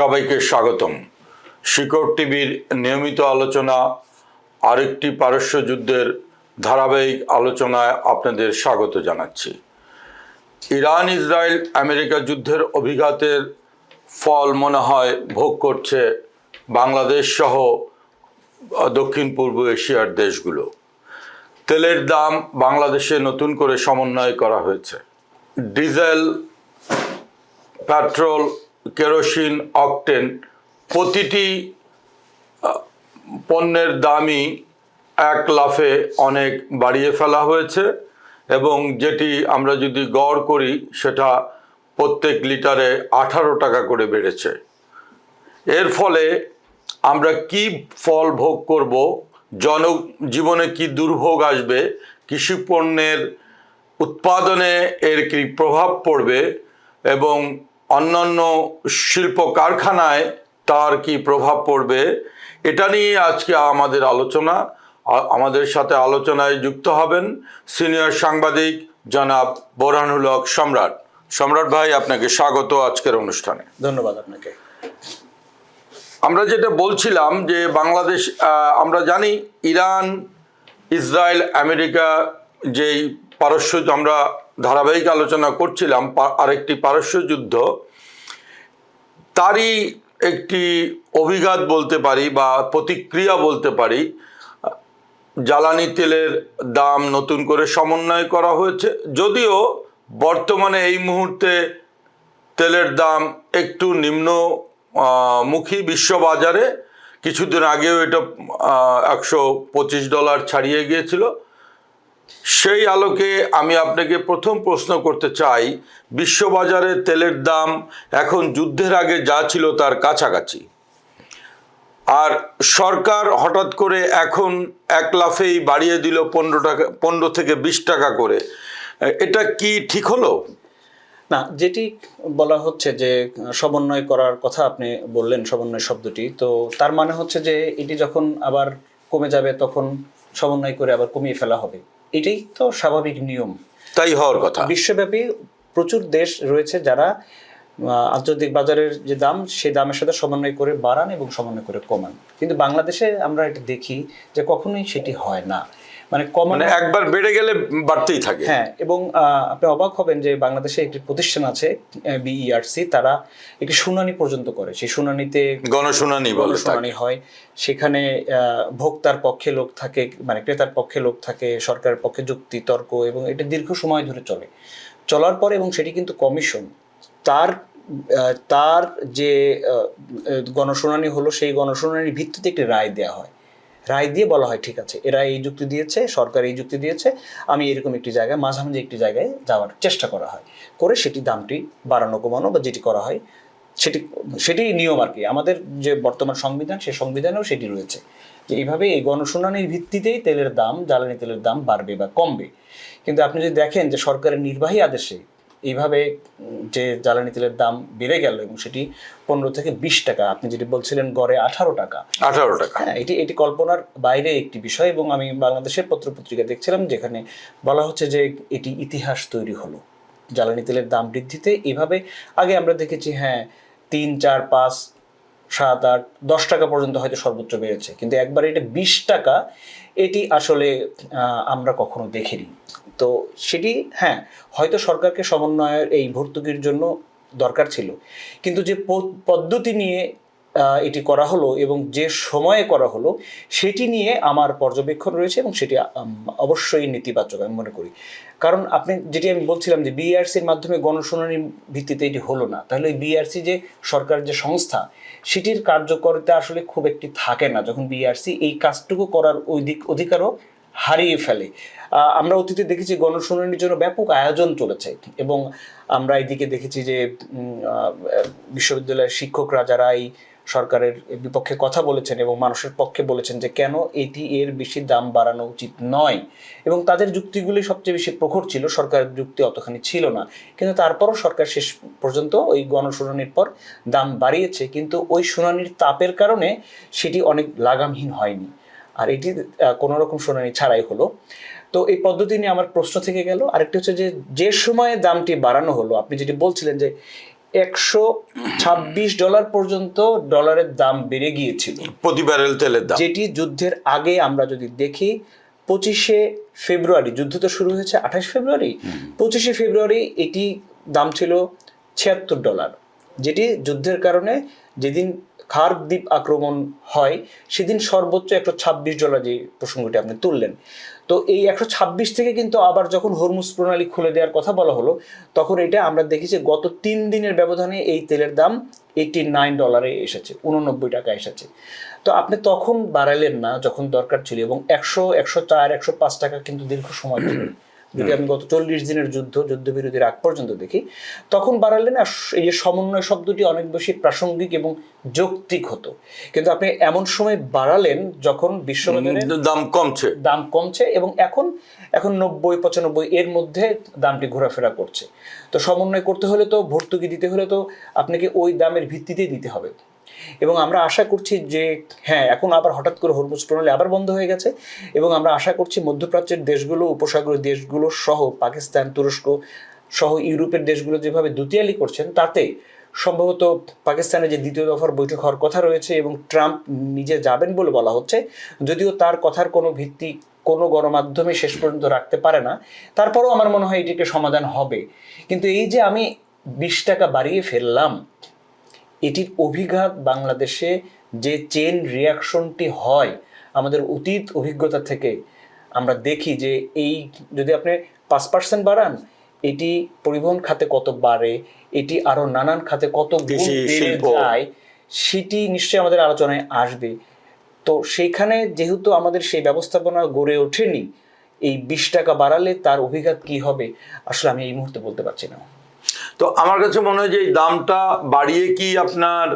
সবাইকে স্বাগতম। শিকড় টিভির নিয়মিত আলোচনা আরেকটি পারস্য যুদ্ধের ধারাবাহিক আলোচনায় আপনাদের স্বাগত জানাচ্ছি। ইরান ইসরায়েল আমেরিকা যুদ্ধের অভিঘাতের ফল মনে হয় ভোগ করছে বাংলাদেশ সহ দক্ষিণ পূর্ব এশিয়ার দেশগুলো। তেলের দাম বাংলাদেশে নতুন করে সমন্বয় করা হয়েছে। ডিজেল, পেট্রোল, কেরোসিন, অকটেন প্রতিটি পণ্যের দামই এক লাফে অনেক বাড়িয়ে ফেলা হয়েছে এবং যেটি আমরা যদি গড় করি সেটা প্রত্যেক লিটারে 18 টাকা করে বেড়েছে। এর ফলে আমরা কি ফল ভোগ করব, জনজীবনে কি দুর্ভোগ আসবে, কৃষি পণ্যের উৎপাদনে এর কি প্রভাব পড়বে এবং অন্যান্য শিল্প কারখানায় তার কি প্রভাব পড়বে, এটা নিয়ে আজকে আমাদের আলোচনা। আমাদের সাথে আলোচনায় যুক্ত হবেন সিনিয়র সাংবাদিক জনাব বোরহানুল হক সম্রাট। সম্রাট ভাই, আপনাকে স্বাগত আজকের অনুষ্ঠানে। ধন্যবাদ আপনাকে। আমরা যেটা বলছিলাম যে বাংলাদেশ, আমরা জানি ইরান ইসরায়েল আমেরিকা যেই পারস্য, আমরা ধারাবাহিক আলোচনা করছিলাম আরেকটি পারস্য যুদ্ধ, তারই একটি অভিঘাত বলতে পারি বা প্রতিক্রিয়া বলতে পারি। জ্বালানি তেলের দাম নতুন করে সমন্বয় করা হয়েছে, যদিও বর্তমানে এই মুহূর্তে তেলের দাম একটু নিম্নমুখী বিশ্ববাজারে। কিছুদিন আগেও এটা $125 ছাড়িয়ে গিয়েছিল। সেই আলোকে আমি আপনাকে প্রথম প্রশ্ন করতে চাই, বিশ্ববাজারে তেলের দাম এখন যুদ্ধের আগে যা ছিল তার কাছাকাছি, আর সরকার হঠাৎ করে এখন এক লাফেই বাড়িয়ে দিল 15 থেকে 20 টাকা করে। এটা কি ঠিক হলো? না, যেটি বলা হচ্ছে যে সমন্বয় করার কথা আপনি বললেন, সমন্বয় শব্দটি, তো তার মানে হচ্ছে যে এটি যখন আবার কমে যাবে তখন সমন্বয় করে আবার কমিয়ে ফেলা হবে। এটাই তো স্বাভাবিক নিয়ম, তাই হওয়ার কথা। বিশ্বব্যাপী প্রচুর দেশ রয়েছে যারা আন্তর্জাতিক বাজারের যে দাম, সেই দামের সাথে সমন্বয় করে বাড়ান এবং সমন্বয় করে কমান। কিন্তু বাংলাদেশে আমরা এটা দেখি যে কখনোই সেটি হয় না, মানে মানে একবার বেড়ে গেলে বাড়তেই থাকে। হ্যাঁ, এবং আপনি অবাক হবেন যে বাংলাদেশে একটি প্রতিষ্ঠান আছে বিইআরসি, তারা একটি শুনানি পর্যন্ত করে। সেই শুনানিতে গণশুনানি হয়, সেখানে ভোক্তার পক্ষে লোক থাকে, মানে ক্রেতার পক্ষে লোক থাকে, সরকারের পক্ষে যুক্তি তর্ক, এবং এটা দীর্ঘ সময় ধরে চলার পরে, এবং সেটি কিন্তু কমিশন তার যে গণশুনানি হলো, সেই গণশুনানির ভিত্তিতে একটি রায় দেওয়া হয়। রায় দিয়ে বলা হয় ঠিক আছে, এরা এই যুক্তি দিয়েছে, সরকার এই যুক্তি দিয়েছে, আমি এরকম একটি জায়গায়, মাঝামাঝি একটি জায়গায় যাওয়ার চেষ্টা করা হয়, করে সেটি দামটি বাড়ানো কমানো বা যেটি করা হয় সেটি নিয়ম আর কি। আমাদের যে বর্তমান সংবিধান, সেই সংবিধানেও সেটি রয়েছে যে এইভাবে এই গণশুনানির ভিত্তিতেই তেলের দাম, জ্বালানি তেলের দাম বাড়বে বা কমবে। কিন্তু আপনি যদি দেখেন যে সরকারের নির্বাহী আদেশে এইভাবে যে জ্বালানি তেলের দাম বেড়ে গেল এবং সেটি 15 থেকে 20 টাকা, আপনি যেটি বলছিলেন গড়ে 18 টাকা। হ্যাঁ, এটি কল্পনার বাইরে একটি বিষয়। এবং আমি বাংলাদেশের পত্রপত্রিকা দেখছিলাম যেখানে বলা হচ্ছে যে এটি ইতিহাস তৈরি হলো জ্বালানি তেলের দাম বৃদ্ধিতে। এভাবে আগে আমরা দেখেছি, হ্যাঁ, 3, 4, 5, 7, 8, 10 টাকা পর্যন্ত হয়তো সর্বোচ্চ বেড়েছে, কিন্তু একবার এটা 20 টাকা, এটি আসলে আমরা কখনো দেখিনি। তো সেটি, হ্যাঁ, হয়তো সরকারকে সমন্বয়ের এই ভর্তুকির জন্য দরকার ছিল, কিন্তু যে পদ্ধতি নিয়ে এটি করা হলো এবং যে সময়ে করা হলো, সেটি নিয়ে আমার পর্যবেক্ষণ রয়েছে এবং সেটি অবশ্যই নেতিবাচক আমি মনে করি। কারণ যেটি আমি বলছিলাম যে বিআরসির মাধ্যমে গণশুনানির ভিত্তিতে এটি হলো না, তাহলে এই বিআরসি যে সরকার যে সংস্থা, সেটির কার্যকারিতা আসলে খুব একটি থাকে না যখন বিআরসি এই কাজটুকু করার অধিকারও হারিয়ে ফেলে। আমরা অতীতে দেখেছি গণশুনানির জন্য ব্যাপক আয়োজন চলেছে, এবং আমরা এদিকে দেখেছি যে বিশ্ববিদ্যালয়ের শিক্ষকরা যারা এই সরকারের বিপক্ষে কথা বলেছেন এবং মানুষের পক্ষে বলেছেন যে কেন এর বেশি দাম বাড়ানো উচিত নয়, এবং তাদের যুক্তিগুলি সবচেয়ে বেশি প্রখর ছিল, সরকারের যুক্তি অতখানি ছিল না। কিন্তু তারপরও সরকার শেষ পর্যন্ত ওই গণশুনানির পর দাম বাড়িয়েছে, কিন্তু ওই শুনানির তাপের কারণে সেটি অনেক লাগামহীন হয়নি, আর এটি কোনো রকম শুনানি ছাড়াই হলো। তো এই পদ্ধতি নিয়ে আমার প্রশ্ন থেকে গেল। আরেকটি হচ্ছে যে সময়ে দামটি বাড়ানো হলো, আপনি যেটি বলছিলেন যে $126 পর্যন্ত ডলারের দাম বেড়ে গিয়েছিল প্রতি ব্যারেল তেলের দাম, যেটি যুদ্ধের আগে আমরা যদি দেখি 25শে ফেব্রুয়ারি, যুদ্ধ তো শুরু হয়েছে 28 ফেব্রুয়ারি, 25শে ফেব্রুয়ারি এটি দাম ছিল $76, যেটি যুদ্ধের কারণে যেদিন খার্ক দ্বীপ আক্রমণ হয় সেদিন সর্বোচ্চ $126 যে প্রসঙ্গটি আপনি তুললেন। তো এই 126 থেকে কিন্তু আবার যখন হরমুজ প্রণালী খুলে দেওয়ার কথা বলা হলো, তখন এটা আমরা দেখি যে গত 3 দিনের ব্যবধানে এই তেলের দাম $89 এসেছে, $89 এসেছে। তো আপনি তখন বাড়ালেন না যখন দরকার ছিল, এবং 100, 104, 105 টাকা কিন্তু দীর্ঘ সময় ছিল। যদি আমি গত 40 দিনের যুদ্ধবিরতির আগ পর্যন্ত দেখি, তখন বাড়ালেন। আর এই যে সমন্বয় শব্দটি অনেক বেশি প্রাসঙ্গিক এবং যৌক্তিক হতো, কিন্তু আপনি এমন সময় বাড়ালেন যখন বিশ্ববাজারে দাম কমছে এবং এখন 90-95 এর মধ্যে দামটি ঘোরাফেরা করছে। তো সমন্বয় করতে হলে তো, ভর্তুকি দিতে হলে তো আপনাকে ওই দামের ভিত্তিতেই দিতে হবে। এবং আমরা আশা করছি যে হ্যাঁ, এখন আবার হঠাৎ করে হরমুজ প্রণালী আবার বন্ধ হয়ে গেছে, এবং আমরা আশা করছি মধ্যপ্রাচ্যের দেশগুলো, উপসাগরীয় দেশগুলো সহ পাকিস্তান, তুরস্ক সহ ইউরোপের দেশগুলো যেভাবে দুতিয়ালি করছেন, তাতে সম্ভবত পাকিস্তানে যে দ্বিতীয় দফার বৈঠক হওয়ার কথা রয়েছে এবং ট্রাম্প নিজে যাবেন বলে বলা হচ্ছে, যদিও তার কথার কোনো ভিত্তি কোনো গণমাধ্যমে শেষ পর্যন্ত রাখতে পারে না, তারপরেও আমার মনে হয় এটিকে সমাধান হবে। কিন্তু এই যে আমি 20 টাকা বাড়িয়ে ফেললাম, এটির অভিঘাত বাংলাদেশে যে চেন রিয়াকশনটি হয় আমাদের অতীত অভিজ্ঞতা থেকে আমরা দেখি যে এই যদি আপনি 5% বাড়ান, এটি পরিবহন খাতে কত বাড়ে, এটি আরো নানান খাতে কত গুণ বেড়ে যায়, সেটি নিশ্চয়ই আমাদের আলোচনায় আসবে। তো সেইখানে যেহেতু আমাদের সেই ব্যবস্থাপনা গড়ে ওঠেনি, এই 20 টাকা বাড়ালে তার অভিঘাত কি হবে আসলে আমি এই মুহূর্তে বলতে পারছি না। তো আমার কাছে মনে হয় যে এই দামটা বাড়িয়ে কি আপনার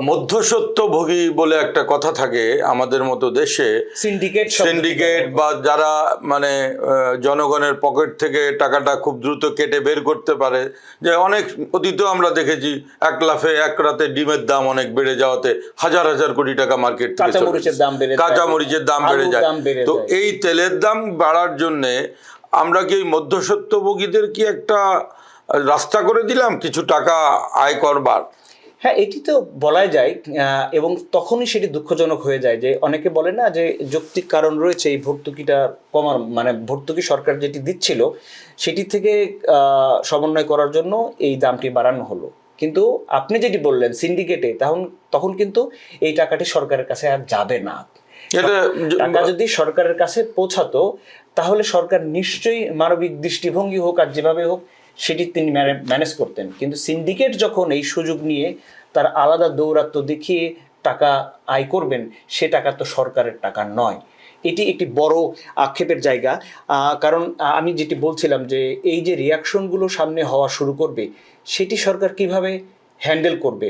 মধ্যস্বত্বভোগী বলে একটা কথা থাকে আমাদের মতো দেশে, সিন্ডিকেট বা যারা মানে জনগণের পকেট থেকে টাকাটা খুব দ্রুত কেটে বের করতে পারে, যে অনেক অতীত আমরা দেখেছি 1 লাফে 1 রাতে ডিমের দাম অনেক বেড়ে যাওয়াতে হাজার হাজার কোটি টাকা মার্কেট থেকে কাঁচামরিচের দাম বেড়ে যায়। তো এই তেলের দাম বাড়ার জন্যে আমরা কি মধ্যস্বত্বভোগীদের কি একটা রাস্তা করে দিলাম কিছু টাকা আয় করবার? হ্যাঁ, এটি তো বলাই যায়, এবং তখনই সেটি দুঃখজনক হয়ে যায় যে অনেকে বলে না যে যৌক্তিক কারণ রয়েছে এই ভর্তুকিটা কমার, মানে ভর্তুকি সরকার যেটি দিচ্ছিল সেটি থেকে সমন্বয় করার জন্য এই দামটি বাড়ানো হলো। কিন্তু আপনি যেটি বললেন সিন্ডিকেটে, তখন কিন্তু এই টাকাটি সরকারের কাছে আর যাবে না। টাকা যদি সরকারের কাছে পৌঁছাতো তাহলে সরকার নিশ্চয়ই মানবিক দৃষ্টিভঙ্গি হোক আর যেভাবে হোক সেটি তিনি ম্যানেজ করতেন। কিন্তু সিন্ডিকেট যখন এই সুযোগ নিয়ে তার আলাদা দৌরাত্ম দেখিয়ে টাকা আয় করবেন, সে টাকা তো সরকারের টাকা নয়। এটি একটি বড় আক্ষেপের জায়গা। কারণ আমি যেটি বলছিলাম যে এই যে রিয়াকশনগুলো সামনে হওয়া শুরু করবে, সেটি সরকার কিভাবে হ্যান্ডেল করবে।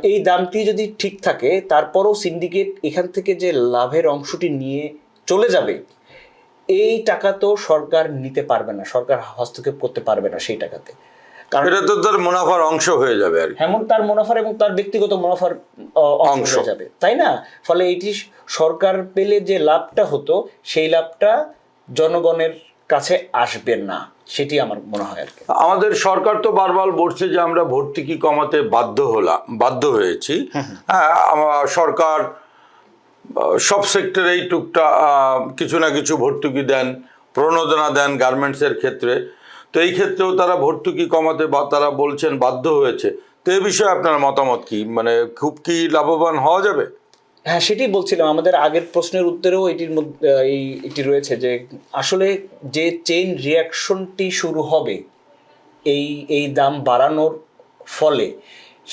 এই দামটি যদি ঠিক থাকে, তারপরও সিন্ডিকেট এখান থেকে যে লাভের অংশটি নিয়ে চলে যাবে, এই টাকা তো সরকার নিতে পারবে না, সরকার হস্তক্ষেপ করতে পারবে না সেই টাকাতে, কারণ এটা তো তার মুনাফার অংশ হয়ে যাবে আর এমন তার মুনাফার এবং তার ব্যক্তিগত মুনাফার অংশ হয়ে যাবে, তাই না? ফলে এটি সরকার পেলে যে লাভটা হতো সেই লাভটা জনগণের কাছে আসবে না, সেটি আমার মনে হয় আর কি। আমাদের সরকার তো বারবার বলছে যে আমরা ভর্তুকি কমাতে বাধ্য হয়েছি। হ্যাঁ, সরকার সব সেক্টরেই টুকটাক কিছু না কিছু ভর্তুকি দেন, প্রণোদনা দেন গার্মেন্টসের ক্ষেত্রে। তো এই ক্ষেত্রেও তারা ভর্তুকি কমাতে তারা বলছেন বাধ্য হয়েছে। তো এই বিষয়ে আপনার মতামত কি? মানে খুব কি লাভবান হওয়া যাবে? হ্যাঁ, সেটি বলছিলাম, আমাদের আগের প্রশ্নের উত্তরেও এটির মধ্যে এটি রয়েছে যে আসলে যে চেইন রিয়াকশনটি শুরু হবে এই দাম বাড়ানোর ফলে,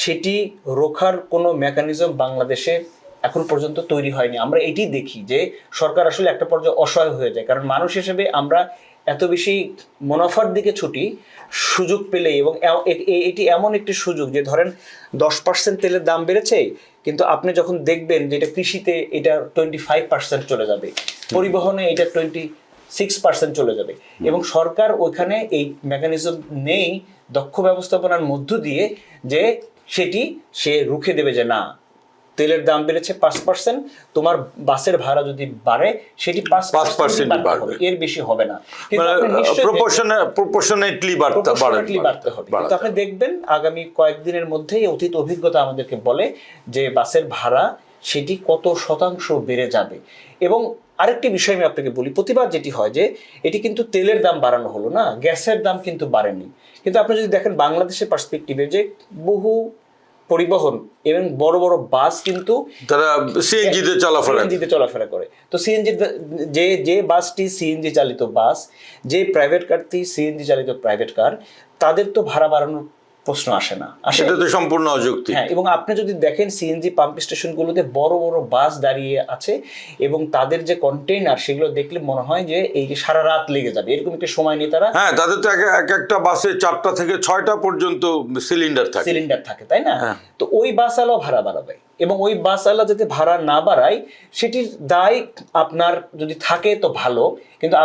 সেটি রোখার কোনো মেকানিজম বাংলাদেশে এখন পর্যন্ত তৈরি হয়নি। আমরা এটি দেখি যে সরকার আসলে একটা পর্যায়ে অসহায় হয়ে যায়, কারণ মানুষ হিসেবে আমরা এত বেশি মুনাফার দিকে ছুটি সুযোগ পেলে, এবং এটি এমন একটি সুযোগ যে ধরেন 10% তেলের দাম বেড়েছে, কিন্তু আপনি যখন দেখবেন যে এটা কৃষিতে এটা 25% চলে যাবে, পরিবহনে এটা 26% চলে যাবে, এবং সরকার ওইখানে এই মেকানিজম নেই দক্ষ ব্যবস্থাপনার মধ্য দিয়ে যে সে রুখে দেবে যে না তেলের দাম বেড়েছে 5%, তোমার বাসের ভাড়া যদি বাড়ে সেটি 5% বাড়তে হবে, এর বেশি হবে না। কিন্তু আপনি নিশ্চয়ই প্রপোর্শনেটলি বাড়তে হবে। কিন্তু আপনি দেখবেন আগামী কয়েকদিনের মধ্যেই অতীত অভিজ্ঞতা আমাদেরকে বলে যে বাসের ভাড়া সেটি কত শতাংশ বেড়ে যাবে। এবং আরেকটি বিষয় আমি আপনাকে বলি, প্রতিবার যেটি হয় যে এটি কিন্তু তেলের দাম বাড়ানো হলো না, গ্যাসের দাম কিন্তু বাড়েনি। কিন্তু আপনি যদি দেখেন বাংলাদেশের পার্সপেক্টিভে যে বহু পরিবহন এবং বড় বড় বাস কিন্তু তারা সিএনজিতে চলাফেরা করে। তো সিএনজি যে বাসটি সিএনজি চালিত বাস, যে প্রাইভেট কারটি সিএনজি চালিত প্রাইভেট কার, তাদের তো ভাড়া বাড়ানোর প্রশ্ন আসে না, সেটা তো সম্পূর্ণ অযৌক্তিক। হ্যাঁ, এবং আপনি যদি দেখেন সিএনজি পাম্প স্টেশনগুলোতে বড় বড় বাস দাঁড়িয়ে আছে এবং তাদের যে কন্টেইনার সেগুলো দেখলে মনে হয় যে এই যে সারা রাত লেগে যাবে, এরকম একটা সময় নিয়ে তারা, হ্যাঁ, তাদের তো এক একটা বাসে 4টা থেকে 6টা পর্যন্ত সিলিন্ডার থাকে, তাই না? তো ওই বাসওয়ালাও ভাড়া বাড়াবে, এবং ওই বাসওয়ালা যাতে ভাড়া না বাড়ায় সেটির দায় আপনার যদি থাকে তো ভালো, কিন্তু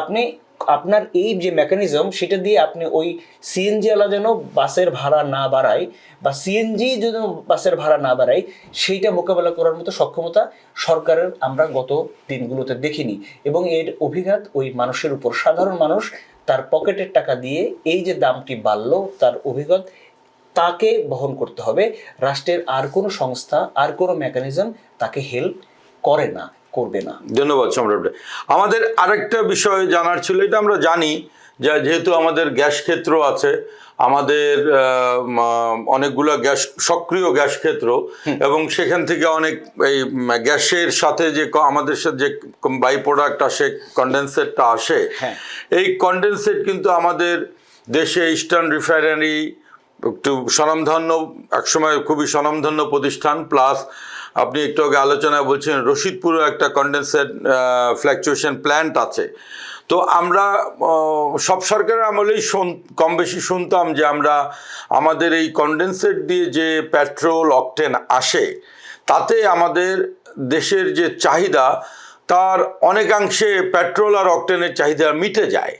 আপনার এই যে মেকানিজম সেটা দিয়ে আপনি ওই সিএনজি ওয়ালা যেন বাসের ভাড়া না বাড়ায় বা সিএনজি যেন বাসের ভাড়া না বাড়ায়, সেইটা মোকাবেলা করার মতো সক্ষমতা সরকারের আমরা গত দিনগুলোতে দেখিনি। এবং এর অভিঘাত ওই মানুষের উপর, সাধারণ মানুষ তার পকেটের টাকা দিয়ে এই যে দামটি বাড়লো তার অভিঘাত তাকে বহন করতে হবে। রাষ্ট্রের আর কোনো সংস্থা, আর কোনো মেকানিজম তাকে হেল্প করবে না। ধন্যবাদ সম্রাট। আমাদের আরেকটা বিষয় জানার ছিল, এটা আমরা জানি যে যেহেতু আমাদের গ্যাস ক্ষেত্র আছে, আমাদের অনেকগুলো সক্রিয় গ্যাস ক্ষেত্র, এবং সেখান থেকে অনেক এই গ্যাসের সাথে যে আমাদের সাথে যে বাই প্রোডাক্ট আসে, কন্ডেনসেটটা আসে, এই কন্ডেনসেট কিন্তু আমাদের দেশে ইস্টার্ন রিফাইনারি একটু স্বনামধন্য, একসময় খুবই স্বনামধন্য প্রতিষ্ঠান, প্লাস আপনি একটু আগে আলোচনায় বলছেন রশিদপুরে একটা কন্ডেনসেট ফ্ল্যাকচুয়েশন প্ল্যান্ট আছে। তো আমরা সব সরকারের আমলেই কম বেশি শুনতাম যে আমাদের এই কন্ডেনসেট দিয়ে যে পেট্রোল অকটেন আসে তাতে আমাদের দেশের যে চাহিদা তার অনেকাংশে পেট্রোল আর অকটেনের চাহিদা মিটে যায়।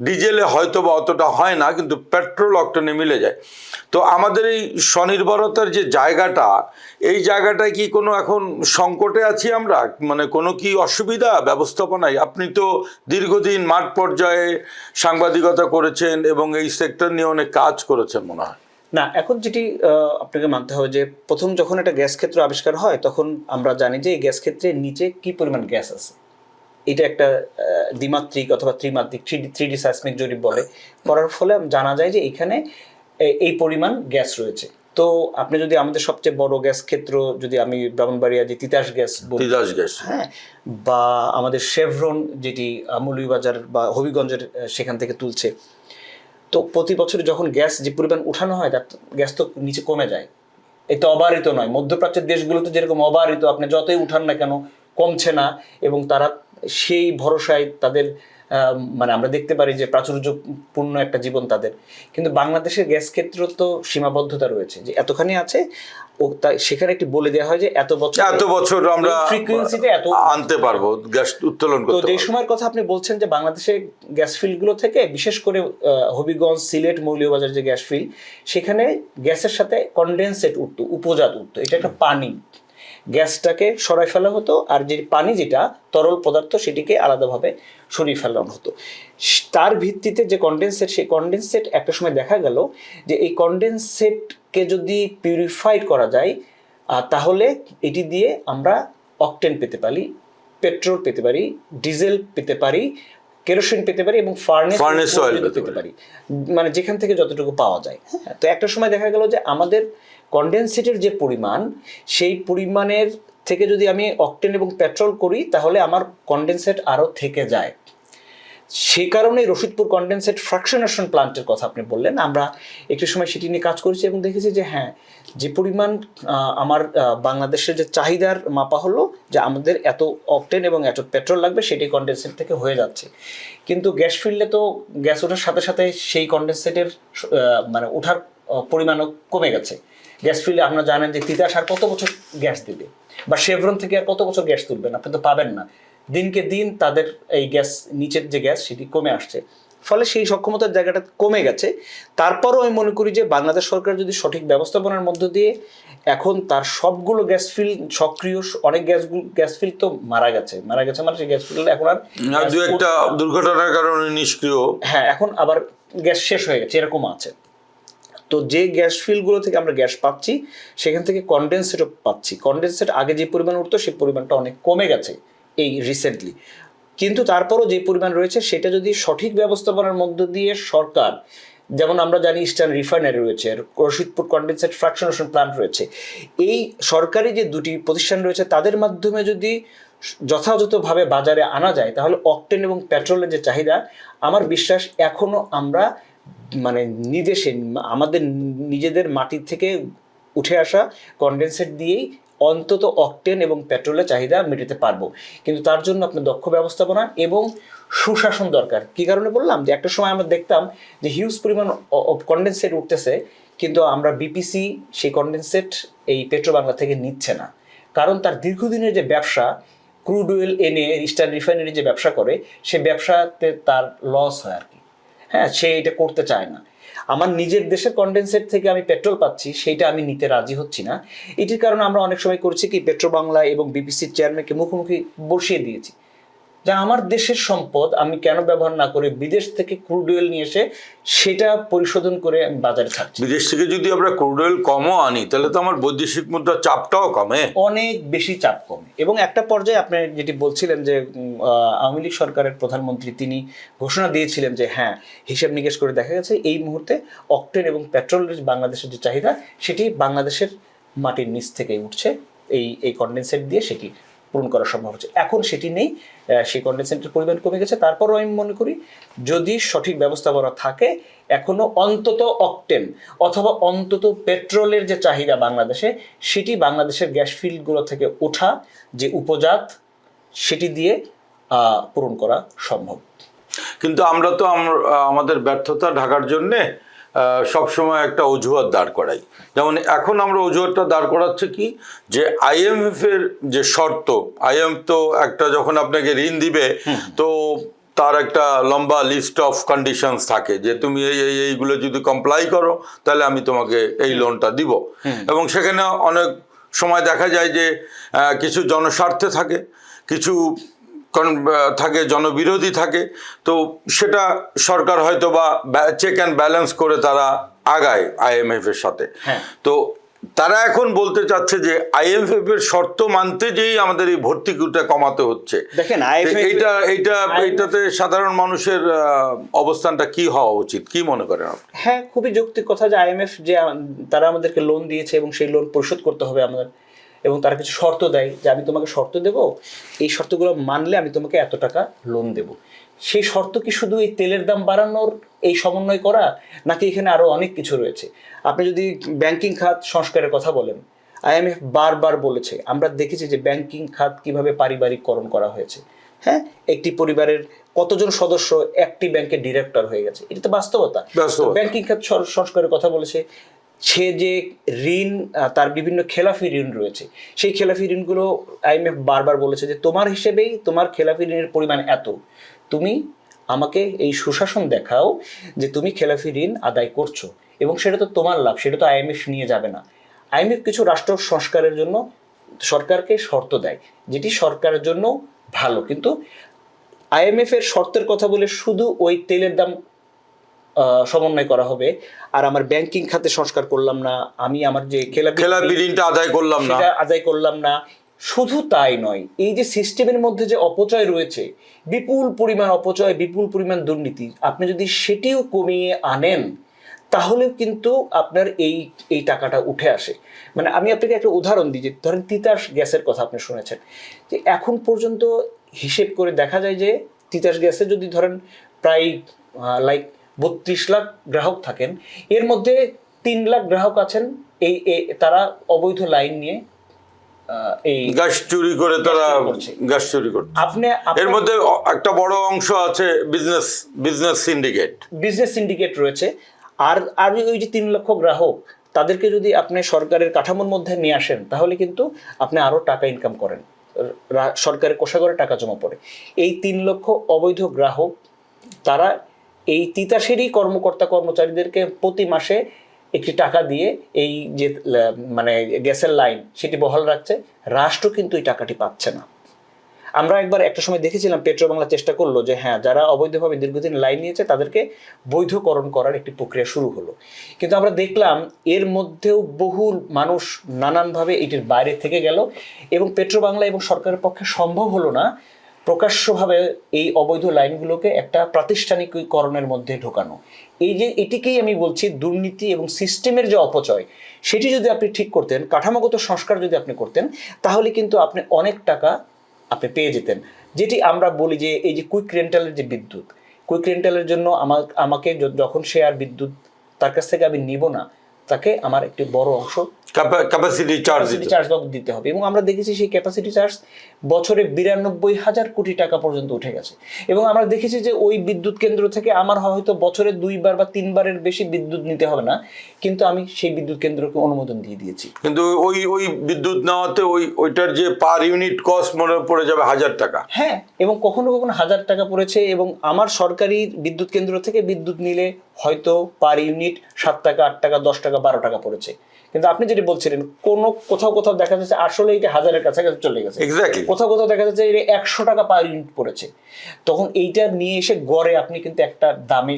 ডিজেলে হয়তো বা অতটা হয় না, কিন্তু পেট্রোল অকটেনে মিলে যায়। তো আমাদের এই স্বনির্ভরতার যে জায়গাটা, এই জায়গাটায় কি কোনো এখন সংকটে আছি আমরা? মানে কোনো কি অসুবিধা ব্যবস্থাপনায়? আপনি তো দীর্ঘদিন মাঠ পর্যায়ে সাংবাদিকতা করেছেন এবং এই সেক্টর নিয়ে অনেক কাজ করেছেন মনে হয়। না, এখন যেটি আপনাকে মানতে হবে যে প্রথম যখন একটা গ্যাস ক্ষেত্র আবিষ্কার হয় তখন আমরা জানি যে এই গ্যাস ক্ষেত্রের নিচে কি পরিমাণ গ্যাস আছে। এটা একটা দ্বিমাত্রিক অথবা ত্রিমাত্রিক 3D সাইসমিক জরিপ বলে, করার ফলে জানা যায় যে এখানে এই পরিমাণ গ্যাস রয়েছে। তো আপনি যদি আমাদের সবচেয়ে বড় গ্যাস ক্ষেত্র, যদি আমি ব্রাহ্মণবাড়িয়া যে তিতাস গ্যাস, হ্যাঁ, বা আমাদের শেভরন যেটি মৌলভীবাজার বা হবিগঞ্জের সেখান থেকে তুলছে, তো প্রতি বছর যখন গ্যাস যে পরিমাণ উঠানো হয় তার গ্যাস তো নিচে কমে যায়। এটা অবারিত নয়, মধ্যপ্রাচ্যের দেশগুলোতে যেরকম অবারিত, আপনি যতই উঠান না কেন কমছে না, এবং তারা সেই ভরসায় তাদের মানে আমরা দেখতে পারি যে প্রাচুর্যপূর্ণ একটা জীবন তাদের। কিন্তু বাংলাদেশের গ্যাস ক্ষেত্র তো সীমাবদ্ধতা রয়েছে যে এতখানি আছে, ও তাই সেখানে একটি বলে দেওয়া হয় যে এত বছর আমরা ফ্রিকোয়েন্সিতে এত আনতে পারবো, গ্যাস উত্তোলন করতে পারবো। তো যে সময়ের কথা আপনি বলছেন যে বাংলাদেশের গ্যাস ফিল্ডগুলো থেকে, বিশেষ করে হবিগঞ্জ, সিলেট, মৌলভীবাজার যে গ্যাস ফিল্ড, সেখানে গ্যাসের সাথে কন্ডেনসেট উঠতো, উপজাত উঠতো। এটা একটা পানি, গ্যাসটাকে সরাই ফেলা হতো, আর যে পানি যেটা তরল পদার্থ সেটিকে আলাদাভাবে সরিয়ে ফেলানো হতো। তার ভিত্তিতে যে কন্ডেনসেট, সেই কন্ডেনসেট একটা সময় দেখা গেল যে এই কন্ডেনসেটকে যদি পিউরিফাইড করা যায় তাহলে এটি দিয়ে আমরা অকটেন পেতে পারি, পেট্রোল পেতে পারি, ডিজেল পেতে পারি, কেরোসিন পেতে পারি, এবং ফার্নেস অয়েল পেতে পারি, মানে যেখান থেকে যতটুকু পাওয়া যায়। হ্যাঁ, তো একটা সময় দেখা গেল যে আমাদের কন্ডেনসেটের যে পরিমাণ, সেই পরিমাণের থেকে যদি আমি অকটেন এবং পেট্রোল করি তাহলে আমার কন্ডেনসেট আরও থেকে যায়। সেই কারণেই রশিদপুর কন্ডেনসেট ফ্র্যাকশনেশন প্লান্টের কথা আপনি বললেন, আমরা একটু সময় সেটি নিয়ে কাজ করেছি এবং দেখেছি যে হ্যাঁ, যে পরিমাণ আমার বাংলাদেশের যে চাহিদার মাপা হলো যে আমাদের এত অকটেন এবং এত পেট্রোল লাগবে, সেটি কন্ডেনসেট থেকে হয়ে যাচ্ছে। কিন্তু গ্যাস ফিল্ডে তো গ্যাস ওঠার সাথে সাথে সেই কন্ডেনসেটের মানে ওঠার পরিমাণও কমে গেছে। গ্যাস ফিল্ডে আপনারা জানেন যে তিতাস আর কত বছর গ্যাস দেবে, বা শেভরন থেকে আর কত বছর গ্যাস তুলবেন, আপনি তো পাবেন না। দিনকে দিন তাদের এই গ্যাস, নিচের যে গ্যাস সেটি কমে আসছে। ফলে সেই সক্ষমতার জায়গাটা কমে গেছে। তারপরও আমি মনে করি যে বাংলাদেশ সরকার যদি সঠিক ব্যবস্থাপনার মধ্য দিয়ে এখন তার সবগুলো গ্যাস ফিল্ড সক্রিয়, অনেক গ্যাস ফিল্ড তো মারা গেছে মানে সেই গ্যাস ফিল্ড এখন আর দু একটা দুর্ঘটনার কারণে নিষ্ক্রিয়, হ্যাঁ এখন আবার গ্যাস শেষ হয়ে গেছে এরকম আছে। তো যে গ্যাস ফিল্ডগুলো থেকে আমরা গ্যাস পাচ্ছি সেখান থেকে কনডেনসেটও পাচ্ছি। কনডেনসেট আগে যে পরিমাণ উঠতো সেই পরিমাণটা অনেক কমে গেছে এই রিসেন্টলি, কিন্তু তারপরও যে পরিমাণ রয়েছে সেটা যদি সঠিক ব্যবস্থাপনার মধ্য দিয়ে সরকার, যেমন আমরা জানি ইস্টার্ন রিফাইনারি রয়েছে, রশিদপুর কনডেনসেট ফ্র্যাকশনেশন প্ল্যান্ট রয়েছে, এই সরকারি যে দুটি প্রতিষ্ঠান রয়েছে তাদের মাধ্যমে যদি যথাযথভাবে বাজারে আনা যায় তাহলে অকটেন এবং পেট্রোলের যে চাহিদা, আমার বিশ্বাস এখনো আমরা মানে আমাদের নিজেদের মাটি থেকে উঠে আসা কনডেনসেট দিয়েই অন্তত অকটেন এবং পেট্রোলের চাহিদা মেটাতে পারবো। কিন্তু তার জন্য আপনার দক্ষ ব্যবস্থাপনা এবং সুশাসন দরকার। কী কারণে বললাম যে একটা সময় আমরা দেখতাম যে হিউজ পরিমাণ কনডেনসেট উঠতেছে, কিন্তু আমরা বিপিসি সেই কনডেনসেট এই পেট্রোবাংলা থেকে নিচ্ছে না, কারণ তার দীর্ঘদিনের যে ব্যবসা, ক্রুড অয়েল এনে ইস্টার্ন রিফাইনারি যে ব্যবসা করে সে ব্যবসাতে তার লস হয় আর কি। হ্যাঁ, সে এটা করতে চায় না। আমার নিজের দেশের কনডেনসেট থেকে আমি পেট্রোল পাচ্ছি, সেইটা আমি নিতে রাজি হচ্ছি না। এটির কারণে আমরা অনেক সময় করছি কি, পেট্রো বাংলা এবং বিপিসির চেয়ারম্যানকে মুখোমুখি বসিয়ে দিয়েছি যে আমার দেশের সম্পদ আমি কেন ব্যবহার না করে বিদেশ থেকে ক্রুড অয়েল নিয়ে এসে সেটা পরিশোধন করে আমি বাজারে থাকছি। বিদেশ থেকে যদি আমরা ক্রুড অয়েল কমও আনি তাহলে তো আমার বৈদেশিক মুদ্রার চাপটাও কমে, অনেক বেশি চাপ কমে। এবং একটা পর্যায়ে আপনি যেটি বলছিলেন যে আওয়ামী লীগ সরকারের প্রধানমন্ত্রী তিনি ঘোষণা দিয়েছিলেন যে হ্যাঁ, হিসাব নিকেশ করে দেখা গেছে এই মুহূর্তে অকটেন এবং পেট্রোলের বাংলাদেশের যে চাহিদা সেটি বাংলাদেশের মাটির নিচ থেকেই উঠছে, এই কনডেনসেট দিয়ে সেটি পূরণ করা সম্ভব হচ্ছে। এখন সেটি নেই, সেই কনডেনসেটের পরিমাণ কমে গেছে। তারপরও আমি মনে করি যদি সঠিক ব্যবস্থাপনা থাকে এখনো অন্তত অকটেন অথবা অন্তত পেট্রোলের যে চাহিদা বাংলাদেশে, সেটি বাংলাদেশের গ্যাস ফিল্ডগুলো থেকে ওঠা যে উপজাত সেটি দিয়ে পূরণ করা সম্ভব। কিন্তু আমরা তো আমাদের ব্যর্থতা ঢাকার জন্যে সবসময় একটা অজুহাত দাঁড় করাই। যেমন এখন আমরা অজুহাতটা দাঁড় করাচ্ছে কি, যে IMF এর যে শর্ত, IMF তো একটা যখন আপনাকে ঋণ দিবে তো তার একটা লম্বা লিস্ট অফ কন্ডিশনস থাকে যে তুমি এইগুলো যদি কমপ্লাই করো তাহলে আমি তোমাকে এই লোনটা দিব। এবং সেখানে অনেক সময় দেখা যায় যে কিছু জনস্বার্থে থাকে, কিছু থাকে জনবিরোধী থাকে, তো সেটা সরকার হয়তো বা চেক অ্যান্ড ব্যালেন্স করে তারা আগায় IMF এর সাথে। তো তারা এখন বলতে চাচ্ছে যে IMF এর শর্ত মানতে যেই আমাদের এই ভর্তুকিটা কমাতে হচ্ছে। দেখেন এইটাতে সাধারণ মানুষের অবস্থানটা কি হওয়া উচিত, কি মনে করেন আপনি? হ্যাঁ, খুবই যৌক্তিক কথা যে IMF যে তারা আমাদেরকে লোন দিয়েছে এবং সেই লোন পরিশোধ করতে হবে আমাদের, এবং তারা কিছু শর্ত দেয় যে আমি তোমাকে শর্ত দেব, এই শর্তগুলো মানলে আমি তোমাকে এত টাকা লোন দেব। সেই শর্ত কি শুধু এই তেলের দাম বাড়ানোর এই সমন্বয় করা, নাকি এখানে আরও অনেক কিছু রয়েছে? আপনি যদি ব্যাংকিং খাত সংস্কারের কথা বলেন, IMF বারবার বলেছে, আমরা দেখেছি যে ব্যাংকিং খাত কিভাবে পারিবারিককরণ করা হয়েছে। হ্যাঁ, একটি পরিবারের কতজন সদস্য একটি ব্যাংকের ডিরেক্টর হয়ে গেছে, এটা তো বাস্তবতা। ব্যাংকিং খাত সংস্কারের কথা বলেছে, সে যে ঋণ, তার বিভিন্ন খেলাফি ঋণ রয়েছে, সেই খেলাফি ঋণগুলো IMF বারবার বলেছে যে তোমার হিসেবেই তোমার খেলাফি ঋণের পরিমাণ এত, তুমি আমাকে এই সুশাসন দেখাও যে তুমি খেলাফি ঋণ আদায় করছো, এবং সেটা তো তোমার লাভ, সেটা তো IMF নিয়ে যাবে না। IMF কিছু রাষ্ট্র সংস্কারের জন্য সরকারকে শর্ত দেয়, যেটি সরকারের জন্য ভালো, কিন্তু IMF এর শর্তের কথা বলে শুধু ওই তেলের দাম সমন্বয় করা হবে আর আমার ব্যাংকিং খাতে সংস্কার করলাম না, আমি আমার যে খেলাপি ঋণটা আদায় করলাম না। শুধু তাই নয়, এই যে সিস্টেমের মধ্যে যে অপচয় রয়েছে, বিপুল পরিমাণ অপচয়, বিপুল পরিমাণ দুর্নীতি, আপনি যদি সেটিও কমিয়ে আনেন তাহলেও কিন্তু আপনার এই টাকাটা উঠে আসে। মানে আমি আপনাকে একটা উদাহরণ দিই, যে ধরেন তিতাস গ্যাসের কথা আপনি শুনেছেন, যে এখন পর্যন্ত হিসেব করে দেখা যায় যে তিতাস গ্যাসে যদি ধরেন প্রায় 32 লাখ গ্রাহক থাকেন, এর মধ্যে 3 লাখ গ্রাহক আছেন এই তারা অবৈধ লাইন নিয়ে এই গ্যাস চুরি করে, তারা গ্যাস চুরি করছে। এর মধ্যে একটা বড় অংশ আছে বিজনেস সিন্ডিকেট রয়েছে। আর ওই যে 3 লক্ষ গ্রাহক, তাদেরকে যদি আপনি সরকারের কাঠামোর মধ্যে নিয়ে আসেন তাহলে কিন্তু আপনি আরো টাকা ইনকাম করেন, সরকারের কোষাগারে টাকা জমা পড়ে। এই 3 লক্ষ অবৈধ গ্রাহক তারা এই তিতাসেরই কর্মকর্তা কর্মচারীদেরকে প্রতি মাসে একটি টাকা দিয়ে এই যে মানে গ্যাসের লাইন সেটি বহাল রাখছে, রাষ্ট্র কিন্তু এই টাকাটি পাচ্ছে না। আমরা একবার একটা সময় দেখেছিলাম, পেট্রো বাংলা চেষ্টা করলো যে হ্যাঁ, যারা অবৈধভাবে দীর্ঘদিন লাইন নিয়েছে তাদেরকে বৈধকরণ করার একটি প্রক্রিয়া শুরু হলো, কিন্তু আমরা দেখলাম এর মধ্যেও বহু মানুষ নানানভাবে এটির বাইরে থেকে গেল এবং পেট্রো বাংলা এবং সরকারের পক্ষে সম্ভব হলো না প্রকাশ্যভাবে এই অবৈধ লাইনগুলোকে একটা প্রাতিষ্ঠানিকীকরণের মধ্যে ঢোকানো। এই যে এটিকেই আমি বলছি দুর্নীতি এবং সিস্টেমের যে অপচয়, সেটি যদি আপনি ঠিক করতেন, কাঠামোগত সংস্কার যদি আপনি করতেন, তাহলে কিন্তু আপনি অনেক টাকা আপনি পেয়ে যেতেন। যেটি আমরা বলি যে এই যে কুইক রেন্টালের যে বিদ্যুৎ, কুইক রেন্টালের জন্য আমাকে যখন সে আর বিদ্যুৎ তার কাছ থেকে আমি নিব না, তাকে আমার একটি বড় অংশ ক্যাপাসিটি চার্জ দিতে হবে। এবং আমরা দেখেছি সেই ক্যাপাসিটি চার্জ বছরে 92,000 কোটি টাকা পর্যন্ত উঠে গেছে। এবং আমরা দেখেছি যে ওই বিদ্যুৎ কেন্দ্র থেকে আমার হয়তো বছরে 2 বার বা 3 বারের বেশি বিদ্যুৎ নিতে হবে না, কিন্তু আমি সেই বিদ্যুৎ কেন্দ্রকে অনুমোদন দিয়ে দিয়েছি। কিন্তু ওই বিদ্যুৎ নেওয়াতে ওইটার যে পার ইউনিট কস্ট মনে পড়ে যাবে 1000 টাকা। হ্যাঁ, এবং কখনো কখনো 1000 টাকা পড়েছে। এবং আমার সরকারি বিদ্যুৎ কেন্দ্র থেকে বিদ্যুৎ নিলে হয়তো পার ইউনিট 7 টাকা, 8 টাকা, 10 টাকা, 12 টাকা পড়েছে। কিন্তু আপনি যেটি বলছিলেন, কোথাও দেখা যাচ্ছে আসলে এটা 1000-এর কাছাকাছি চলে গেছে। এক্স্যাক্টলি। কোথাও দেখা যাচ্ছে এটা 100 টাকা পার ইউনিট পড়েছে। তখন এইটা নিয়ে এসে গড়ে আপনি কিন্তু একটা দামি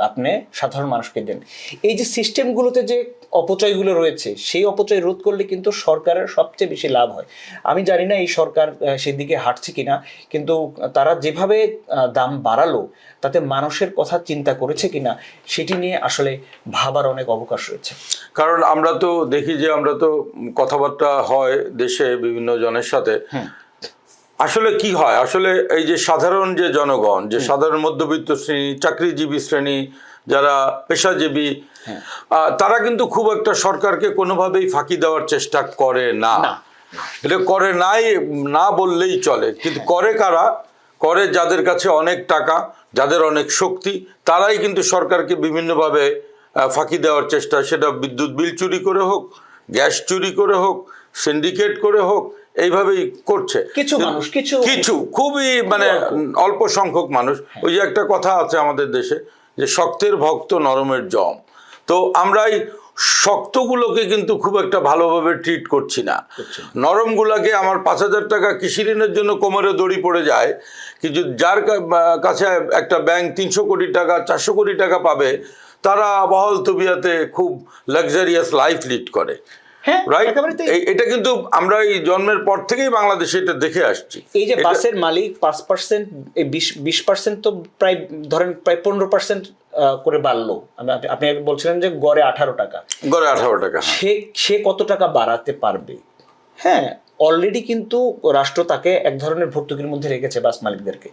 আপনি সাধারণ মানুষকে দেন। এই যে সিস্টেমগুলোতে যে অপচয়গুলো রয়েছে, সেই অপচয় রোধ করলে কিন্তু সরকারের সবচেয়ে বেশি লাভ হয়। আমি জানি না এই সরকার সেদিকে হাঁটছে কিনা, কিন্তু তারা যেভাবে দাম বাড়ালো তাতে মানুষের কথা চিন্তা করেছে কিনা সেটি নিয়ে আসলে ভাবার অনেক অবকাশ রয়েছে। কারণ আমরা তো দেখি যে আমরা তো কথাবার্তা হয় দেশে বিভিন্ন জনের সাথে, আসলে কি হয়, আসলে এই যে সাধারণ যে জনগণ, যে সাধারণ মধ্যবিত্ত শ্রেণী, চাকরিজীবী শ্রেণী, যারা পেশাজীবী, তারা কিন্তু খুব একটা সরকারকে কোনোভাবেই ফাঁকি দেওয়ার চেষ্টা করে না। এটা করে নাই না বললেই চলে। কিন্তু করে কারা? করে যাদের কাছে অনেক টাকা, যাদের অনেক শক্তি, তারাই কিন্তু সরকারকে বিভিন্নভাবে ফাঁকি দেওয়ার চেষ্টা, সেটা বিদ্যুৎ বিল চুরি করে হোক, গ্যাস চুরি করে হোক, সিন্ডিকেট করে হোক, এইভাবেই করছে কিছু খুবই মানে অল্প সংখ্যক মানুষ। ওই যে একটা কথা আছে আমাদের দেশে যে শক্তের ভক্ত নরমের জম। তো আমরা এই শক্তগুলোকে কিন্তু খুব একটা ভালোভাবে ট্রিট করছি না। নরমগুলোকে, আমার 5000 টাকা কৃষি ঋণের জন্য কোমরে দড়ি পড়ে যায়, কিন্তু যার কাছে একটা ব্যাংক 300 কোটি টাকা 400 কোটি টাকা পাবে, তারা বহল তবিয়াতে খুব লাক্সারিয়াস লাইফ লিড করে। এটা কিন্তু আমরা এই জন্মের পর থেকেই বাংলাদেশে এটা দেখে আসছি। এই যে বাসের মালিক 5%, 20% তো প্রায় ধরেন প্রায় 15% করে বাড়লো। আপনি বলছিলেন যে গড়ে 18 টাকা, সে কত টাকা বাড়াতে পারবে? হ্যাঁ, অলরেডি কিন্তু রাষ্ট্র তাকে এক ধরনের ভর্তুকির মধ্যে রেখেছে বাস মালিকদেরকে।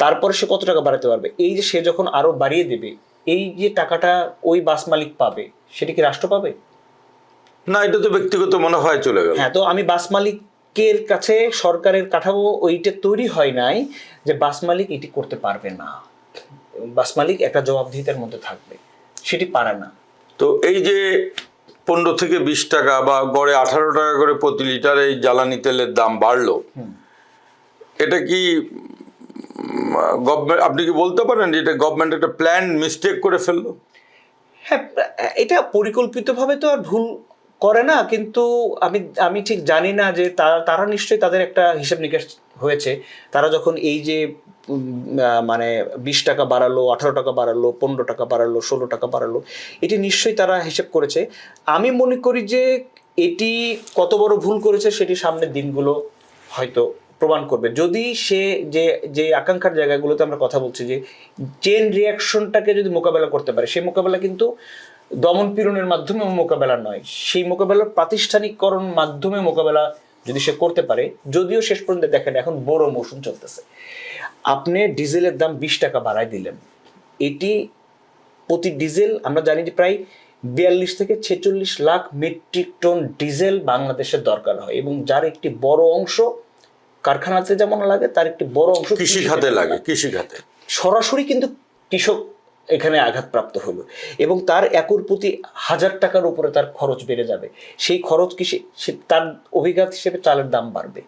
তারপরে সে কত টাকা বাড়াতে পারবে? এই যে সে যখন আরো বাড়িয়ে দেবে, এই যে টাকাটা ওই বাস মালিক পাবে, সেটা কি রাষ্ট্র পাবে? না, এটা তো ব্যক্তিগত মনে হয় চলে গেল। হ্যাঁ, তো আমি বাস মালিকের কাছে সরকারের কাঠামো ওইটা তৈরি হয় নাই যে বাস মালিক এটি করতে পারবে না। বাস মালিক একটা জবাবদিহিতার মধ্যে থাকবে, সেটি পারে না। তো এই যে 15 থেকে 20 টাকা বা গড়ে 18 টাকা করে প্রতি লিটার এই জ্বালানি তেলের দাম বাড়লো, এটা কি গভর্নমেন্ট, আপনি কি বলতে পারেন যে এটা গভর্নমেন্ট একটা প্ল্যান মিস্টেক করে ফেললো? হ্যাঁ, এটা পরিকল্পিতভাবে তো আর ভুল করে না, কিন্তু আমি ঠিক জানি না যে তারা নিশ্চয়ই তাদের একটা হিসাব নিকাশ হয়েছে। তারা যখন এই যে মানে 20 টাকা বাড়ালো, 18 টাকা বাড়ালো, 15 টাকা বাড়ালো, 16 টাকা বাড়ালো, এটি নিশ্চয়ই তারা হিসাব করেছে। আমি মনে করি যে এটি কত বড় ভুল করেছে সেটি সামনের দিনগুলো হয়তো প্রমাণ করবে। যদি সে যে আকাঙ্ক্ষার জায়গাগুলোতে আমরা কথা বলছি, যে চেইন রিয়াকশনটাকে যদি মোকাবেলা করতে পারে, সেই মোকাবেলা কিন্তু দমন পীড়নের মাধ্যমে মোকাবেলা নয়, সেই মোকাবেলার প্রাতিষ্ঠানিককরণ মাধ্যমে মোকাবেলা যদি সে করতে পারে। যদিও শেষ পর্যন্ত দেখেন এখন বড় মৌসুম চলতেছে, আপনি ডিজেলের দাম 20 টাকা বাড়ায় দিলেন, এটি প্রতি ডিজেল আমরা জানি যে প্রায় 42 থেকে 46 লাখ মেট্রিক টন ডিজেল বাংলাদেশের দরকার হয়, এবং যার একটি বড় অংশ কারখানাতে যেমন লাগে, তার একটি বড় অংশ কৃষি খাতে লাগে। কৃষি খাতে সরাসরি কিন্তু কৃষক এখানে আঘাতপ্রাপ্ত হলো, এবং তার একর প্রতি 1000 টাকার উপরে তার খরচ বেড়ে যাবে। সেই খরচ কি তার অভিঘাত হিসেবে চালের দাম বাড়বে।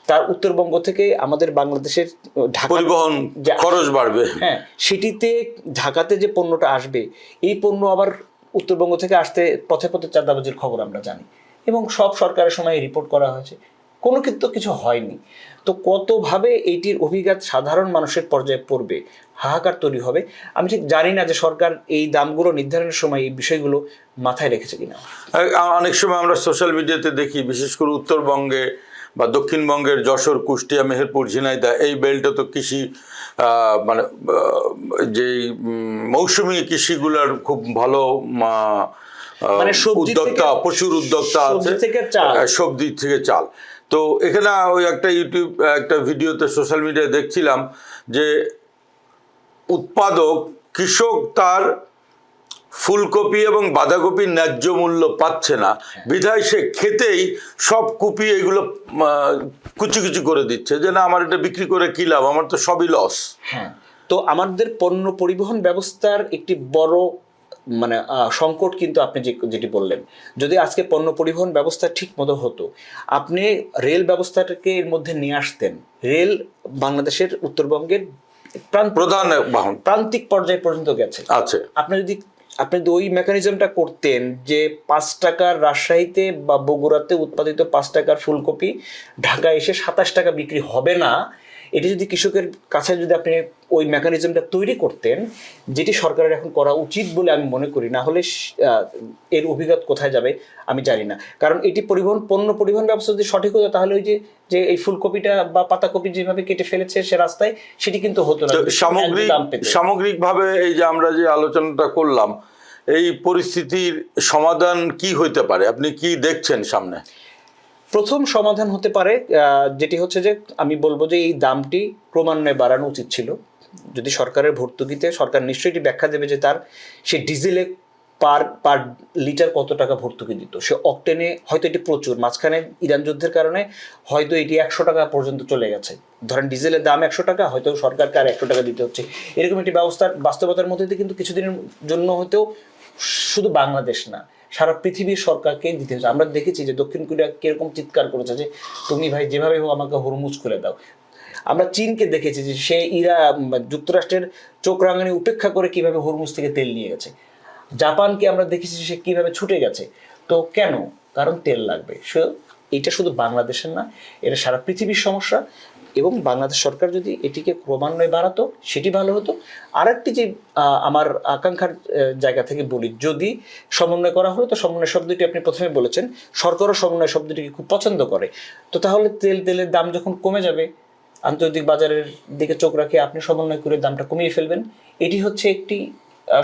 তার উত্তরবঙ্গ থেকে আমাদের বাংলাদেশের ঢাকা পরিবহন খরচ বাড়বে। হ্যাঁ, সেটিতে ঢাকাতে যে পণ্যটা আসবে, এই পণ্য আবার উত্তরবঙ্গ থেকে আসতে পথে পথে চাঁদাবাজির খবর আমরা জানি, এবং সব সরকারের সময় রিপোর্ট করা হয়েছে, কোনো কিন্তু কিছু হয়নি। তো কতভাবে এইটির অভিঘাত সাধারণ মানুষের পর্যায়ে পড়বে, হাহাকার তৈরি হবে। আমি ঠিক জানি না যে সরকার এই দামগুলো নির্ধারণের সময় এই বিষয়গুলো মাথায় রেখেছে কিনা। অনেক সময় আমরা সোশ্যাল মিডিয়াতে দেখি, বিশেষ করে উত্তরবঙ্গে বা দক্ষিণবঙ্গের যশোর, কুষ্টিয়া, মেহেরপুর, ঝিনাইদহ, এই বেল্টে তো কৃষি মানে যেই মৌসুমি কৃষিগুলোর খুব ভালো মানে উদ্যোক্তা, প্রচুর উদ্যোক্তা আছে, সবজি থেকে চাল। তো এখানে ওই একটা ভিডিওতে সোশ্যাল মিডিয়ায় দেখছিলাম যে উৎপাদক কৃষক তার ফুলকপি এবং বাঁধাকপির ন্যায্য মূল্য পাচ্ছে না, বিধায় সে খেতেই সব কপি এগুলো কুচি কুচি করে দিচ্ছে, যে না আমার এটা বিক্রি করে কি লাভ, আমার তো সবই লস। হ্যাঁ, তো আমাদের পণ্য পরিবহন ব্যবস্থার একটি বড় মানে সংকট কিন্তু আপনি যেটি বললেন, যদি আজকে পণ্য পরিবহন ব্যবস্থা ঠিক মতো হতো, আপনি রেল ব্যবস্থাটাকে এর মধ্যে নিয়ে আসতেন। রেল বাংলাদেশের উত্তরবঙ্গের প্রধান বাহন, প্রান্তিক পর্যায় পর্যন্ত গেছে আছে। আপনি যদি ওই মেকানিজমটা করতেন যে 5 টাকার রাজশাহীতে বা বগুড়াতে উৎপাদিত 5 টাকার ফুলকপি ঢাকায় এসে 27 টাকা বিক্রি হবে না, এটি যদি কৃষকের কাছে যদি আপনি ওই মেকানিজমটা তৈরি করতেন, যেটি সরকারের এখন করা উচিত বলে আমি মনে করি, না হলে এর অভিঘাত কোথায় যাবে আমি জানি না। কারণ এটি পণ্য পরিবহন ব্যবস্থা যদি সঠিক হতো, তাহলে ওই যে এই ফুলকপিটা বা পাতাকপি যেভাবে কেটে ফেলেছে সে রাস্তায়, সেটি কিন্তু হতো না। সামগ্রিকভাবে এই যে আমরা যে আলোচনাটা করলাম, এই পরিস্থিতির সমাধান কি হইতে পারে, আপনি কি দেখছেন সামনে? প্রথম সমাধান হতে পারে যেটি হচ্ছে যে আমি বলবো যে এই দামটি ক্রমান্বয়ে বাড়ানো উচিত ছিল। যদি সরকারের ভর্তুকিতে, সরকার নিশ্চয়ই এটি ব্যাখ্যা দেবে যে সে ডিজেলে পার লিটার কত টাকা ভর্তুকি দিত, সে অকটেনে হয়তো এটি প্রচুর, মাঝখানে ইরান যুদ্ধের কারণে হয়তো এটি 100 টাকা পর্যন্ত চলে গেছে। ধরেন ডিজেলের দাম 100 টাকা, হয়তো সরকারকে আর 100 টাকা দিতে হচ্ছে। এরকম একটি বাস্তবতার মধ্যে দিয়ে কিন্তু কিছুদিনের জন্য হয়তো শুধু বাংলাদেশ না, সারা পৃথিবীর সরকারকে দিতে হচ্ছে। আমরা দেখেছি যে দক্ষিণ কোরিয়া কিরকম চিৎকার করেছে যে তুমি ভাই যেভাবে হোক আমাকে হরমুজ খুলে দাও। আমরা চীনকে দেখেছি যে সে যুক্তরাষ্ট্রের চোখ রাঙানি উপেক্ষা করে কিভাবে হরমুজ থেকে তেল নিয়ে গেছে। জাপানকে আমরা দেখেছি সে কিভাবে ছুটে গেছে। তো কেন? কারণ তেল লাগবে। এটা শুধু বাংলাদেশের না, এটা সারা পৃথিবীর সমস্যা। এবং বাংলাদেশ সরকার যদি এটিকে ক্রমান্বয়ে বাড়াতো, সেটি ভালো হতো। আরেকটি যে আমার আকাঙ্ক্ষার জায়গা থেকে বলি, যদি সমন্বয় করা হলো, তো সমন্বয় শব্দটি আপনি প্রথমে বলেছেন, সরকারও সমন্বয় শব্দটিকে খুব পছন্দ করে। তো তাহলে তেলের দাম যখন কমে যাবে, আন্তর্জাতিক বাজারের দিকে চোখ রাখে আপনি সমন্বয় করে দামটা কমিয়ে ফেলবেন। এটি হচ্ছে একটি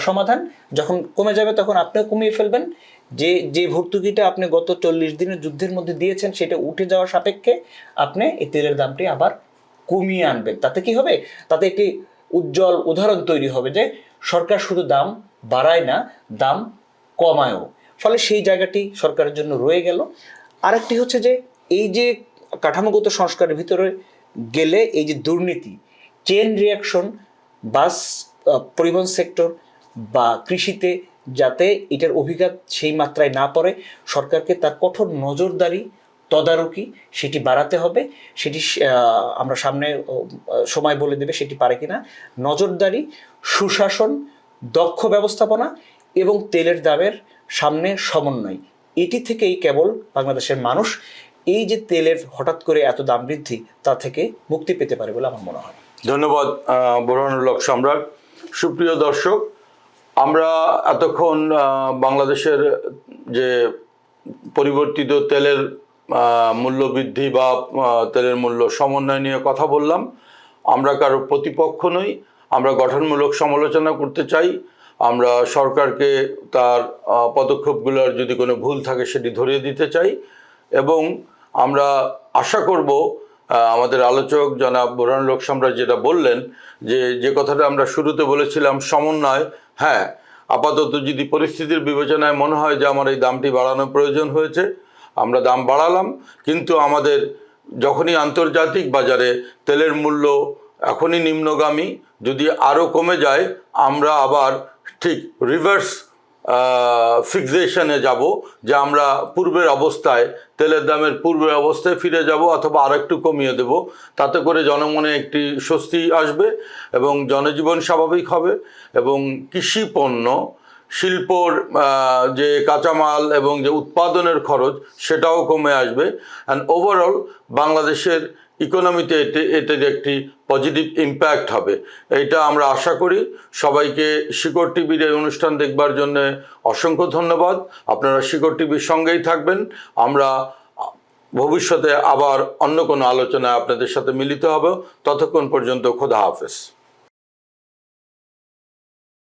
সমাধান। যখন কমে যাবে তখন আপনিও কমিয়ে ফেলবেন। যে ভর্তুকিটা আপনি গত 40 দিনের যুদ্ধের মধ্যে দিয়েছেন, সেটা উঠে যাওয়ার সাপেক্ষে আপনি এই তেলের দামটি আবার কমিয়ে আনবেন। তাতে কি হবে? তাতে একটি উজ্জ্বল উদাহরণ তৈরি হবে যে সরকার শুধু দাম বাড়ায় না, দাম কমায়ও। ফলে সেই জায়গাটি সরকারের জন্য রয়ে গেল। আরেকটি হচ্ছে যে এই যে কাঠামোগত সংস্কারের ভিতরে গেলে এই যে দুর্নীতি, চেন রিয়াকশন, বাস পরিবহন সেক্টর বা কৃষিতে যাতে এটার অভিঘাত সেই মাত্রায় না পড়ে, সরকারকে তার কঠোর নজরদারি, তদারকি সেটি বাড়াতে হবে। সেটি আমরা সামনে সময় বলে দেবে সেটি পারে কিনা। নজরদারি, সুশাসন, দক্ষ ব্যবস্থাপনা এবং তেলের দামের সামনে সমন্বয়, এটি থেকেই কেবল বাংলাদেশের মানুষ এই যে তেলের হঠাৎ করে এত দাম বৃদ্ধি, তা থেকে মুক্তি পেতে পারে বলে আমার মনে হয়। ধন্যবাদ বোরহানুল হক সম্রাট। সুপ্রিয় দর্শক, আমরা এতক্ষণ বাংলাদেশের যে পরিবর্তিত তেলের মূল্য বৃদ্ধি বা তেলের মূল্য সমন্বয় নিয়ে কথা বললাম। আমরা কারো প্রতিপক্ষ নই, আমরা গঠনমূলক সমালোচনা করতে চাই। আমরা সরকারকে তার পদক্ষেপগুলোর যদি কোনো ভুল থাকে সেটি ধরিয়ে দিতে চাই, এবং আমরা আশা করব আমাদের আলোচক জনাব বোরহানুল হক সম্রাট যেটা বললেন, যে কথাটা আমরা শুরুতে বলেছিলাম, সমন্বয়। হ্যাঁ, আপাতত যদি পরিস্থিতির বিবেচনায় মনে হয় যে আমার এই দামটি বাড়ানোর প্রয়োজন হয়েছে, আমরা দাম বাড়ালাম। কিন্তু আমাদের যখনই আন্তর্জাতিক বাজারে তেলের মূল্য এখনই নিম্নগামী, যদি আরও কমে যায়, আমরা আবার ঠিক রিভার্স ফিক্সেশনে যাব যে আমরা পূর্বের অবস্থায়, তেলের দামের পূর্বের অবস্থায় ফিরে যাব অথবা আরেকটু কমিয়ে দেব। তাতে করে জনমনে একটি স্বস্তি আসবে এবং জনজীবন স্বাভাবিক হবে এবং কৃষি পণ্য, শিল্পর যে কাঁচামাল এবং যে উৎপাদনের খরচ সেটাও কমে আসবে। অ্যান্ড ওভারঅল বাংলাদেশের ইকোনমিতে এটার একটি পজিটিভ ইম্প্যাক্ট হবে, এইটা আমরা আশা করি। সবাইকে শিকড় টিভির এই অনুষ্ঠান দেখবার জন্য অসংখ্য ধন্যবাদ। আপনারা শিকড় টিভির সঙ্গেই থাকবেন। আমরা ভবিষ্যতে আবার অন্য কোনো আলোচনায় আপনাদের সাথে মিলিত হব। ততক্ষণ পর্যন্ত খোদা হাফেজ।